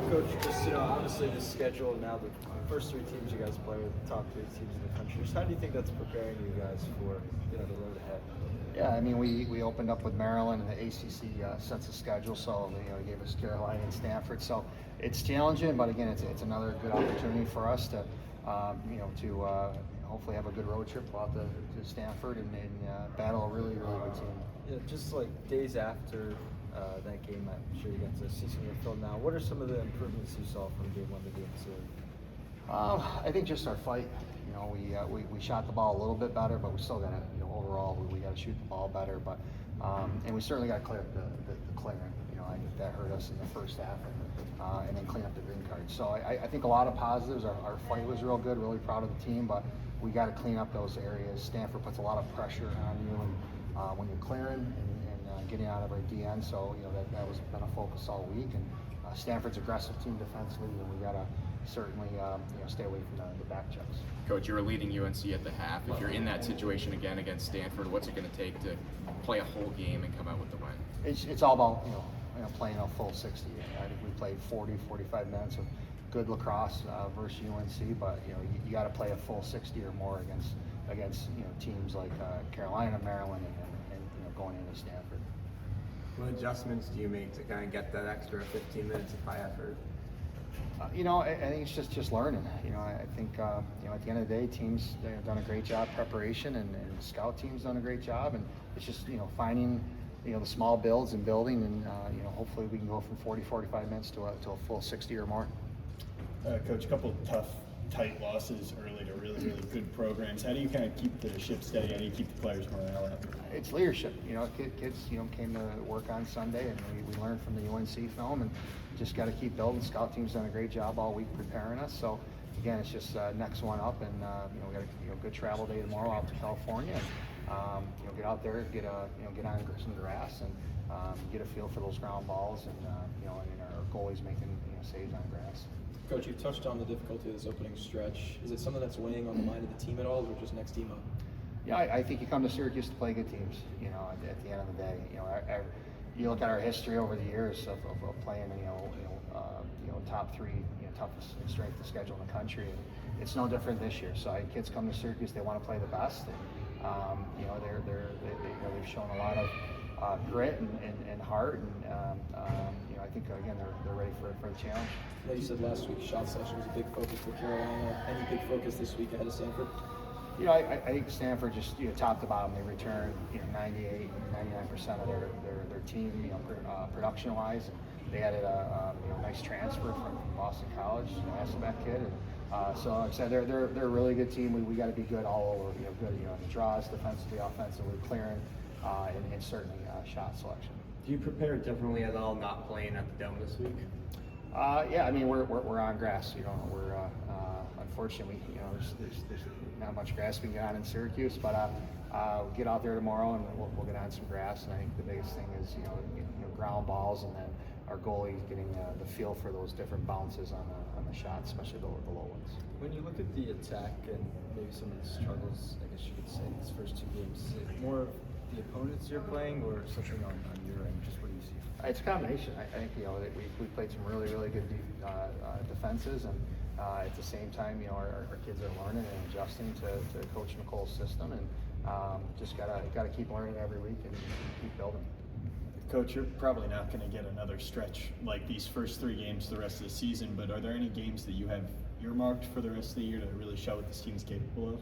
Coach, just honestly, this schedule now, the first three teams you guys play are the top three teams in the country. Just how do you think that's preparing you guys for the road ahead? Yeah, I mean, we opened up with Maryland and the ACC sets of schedule, so they gave us Carolina and Stanford. So it's challenging, but again, it's another good opportunity for us to hopefully have a good road trip, go out to Stanford and battle a really good team. Yeah, just like days after that game, I'm sure you got to see some of your film now. What are some of the improvements you saw from game one to game two? I think just our fight. We shot the ball a little bit better, but we still got to, overall, we got to shoot the ball better. But and we certainly got to clear the clearing. I think that hurt us in the first half, and then clean up the green cards. So I think a lot of positives. Our fight was real good. Really proud of the team, but we got to clean up those areas. Stanford puts a lot of pressure on you when you're clearing and getting out of our DN. So that was been a focus all week. And Stanford's aggressive team defensively, and we got to certainly stay away from the back checks. Coach, you were leading UNC at the half. If you're in that situation again against Stanford, what's it going to take to play a whole game and come out with the win? It's all about playing a full 60. I think we played 40-45 minutes of good lacrosse versus UNC, but you got to play a full 60 or more against teams like Carolina, Maryland, and going into Stanford. What adjustments do you make to kind of get that extra 15 minutes of high effort? I think it's just learning. I think at the end of the day, teams they've done a great job preparation, and scout teams done a great job, and it's just finding the small builds and building, and hopefully we can go from 40-45 minutes to a full 60 or more. Coach, a couple of tough, tight losses early to really good programs. How do you kind of keep the ship steady? How do you keep the players' morale up? It's leadership. Kids came to work on Sunday, and we learned from the UNC film, and just got to keep building. Scout team's done a great job all week preparing us. So again, it's just next one up, and we got a good travel day tomorrow out to California. And, get out there, get on some grass, and get a feel for those ground balls, and our goalies making saves on grass. Coach, you've touched on the difficulty of this opening stretch. Is it something that's weighing on the mind of the team at all, or just next team up? Yeah, I think you come to Syracuse to play good teams. At the end of the day, you look at our history over the years of playing, top three, toughest strength of schedule in the country. And it's no different this year. So kids come to Syracuse, they want to play the best. And, they've shown a lot of grit and heart, and I think again they're ready for the challenge. I know you said last week shot selection was a big focus for Carolina. Any big focus this week ahead of Stanford? I think Stanford just top to bottom they return 98, 99% of their team production wise. They added a nice transfer from Boston College, Hasselbeck kid. And, so like I said, they're a really good team. We got to be good all over. Good on the draws, defensively, offensively, clearing, and certainly shot selection. Do you prepare differently at all not playing at the Dome this week? Yeah, I mean we're on grass. We're unfortunately there's not much grass we can get on in Syracuse, but we'll get out there tomorrow and we'll get on some grass. And I think the biggest thing is ground balls, and then our goalies getting the feel for those different bounces on the shots, especially the low ones. When you look at the attack and maybe some of the struggles, I guess you could say, these first two games, is it more of the opponents you're playing or something on your end? Just what do you see? It's a combination. I think we played some really good defenses, and at the same time, our kids are learning and adjusting to Coach McColl's system, and just gotta keep learning every week and keep building. Coach, you're probably not going to get another stretch like these first three games the rest of the season, but are there any games that you have earmarked for the rest of the year to really show what this team's capable of?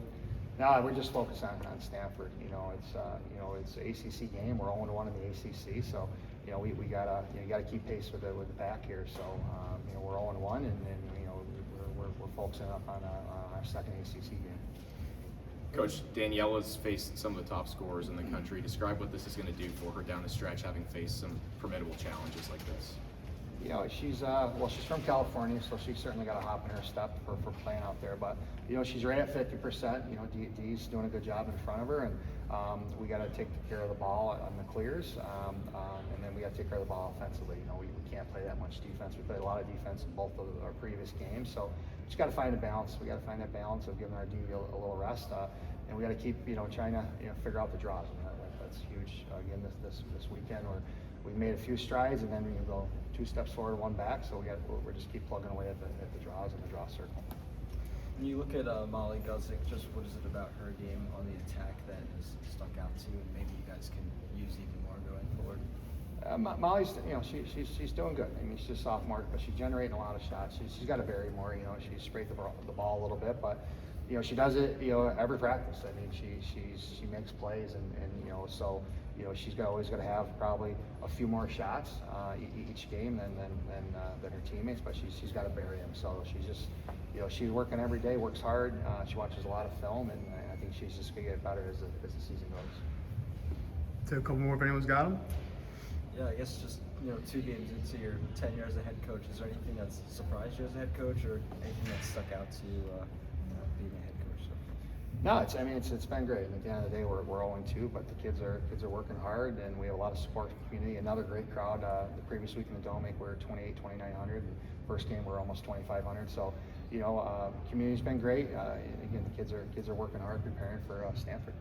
No, we're just focused on Stanford. It's an ACC game. We're 0-1 in the ACC, so we gotta keep pace with the pack here. So we're 0-1, and we're focusing up on our second ACC game. Coach, Daniela's faced some of the top scorers in the country. Describe what this is going to do for her down the stretch, having faced some formidable challenges like this. She's from California, so she's certainly got a hop in her step for playing out there. But she's right at 50%. Dee's doing a good job in front of her, and we got to take care of the ball on the clears, and then we got to take care of the ball offensively. We can't play that much defense. We played a lot of defense in both of our previous games, so just got to find a balance. We got to find that balance of giving our D a little rest, and we got to keep trying to figure out the draws. That's huge. Again, this weekend we made a few strides, and then we go 2 steps forward, 1 back. So we're just keep plugging away at the draws and the draw circle. When you look at Molly Guzik, just what is it about her game on the attack that has stuck out to you, and maybe you guys can use even more going forward? Molly's, she's doing good. I mean, she's a sophomore, but she's generating a lot of shots. She's got to vary more. She's sprayed the ball a little bit, but she does it. Every practice. I mean, she makes plays, and so she's always got to have probably a few more shots each game than her teammates, but she's got to vary them. So she's just she's working every day, works hard. She watches a lot of film, and I think she's just gonna get better as the season goes. Take a couple more if anyone's got them. Yeah, I guess just 2 games into your tenure as a head coach, is there anything that's surprised you as a head coach, or anything that stuck out to you being a head coach? No, it's been great. And at the end of the day, we're 0-2, but the kids are working hard, and we have a lot of support from the community. Another great crowd. The previous week in the Dome, we were 2,900. And first game, we're almost 2,500. So, community's been great. Again, the kids are working hard, preparing for Stanford.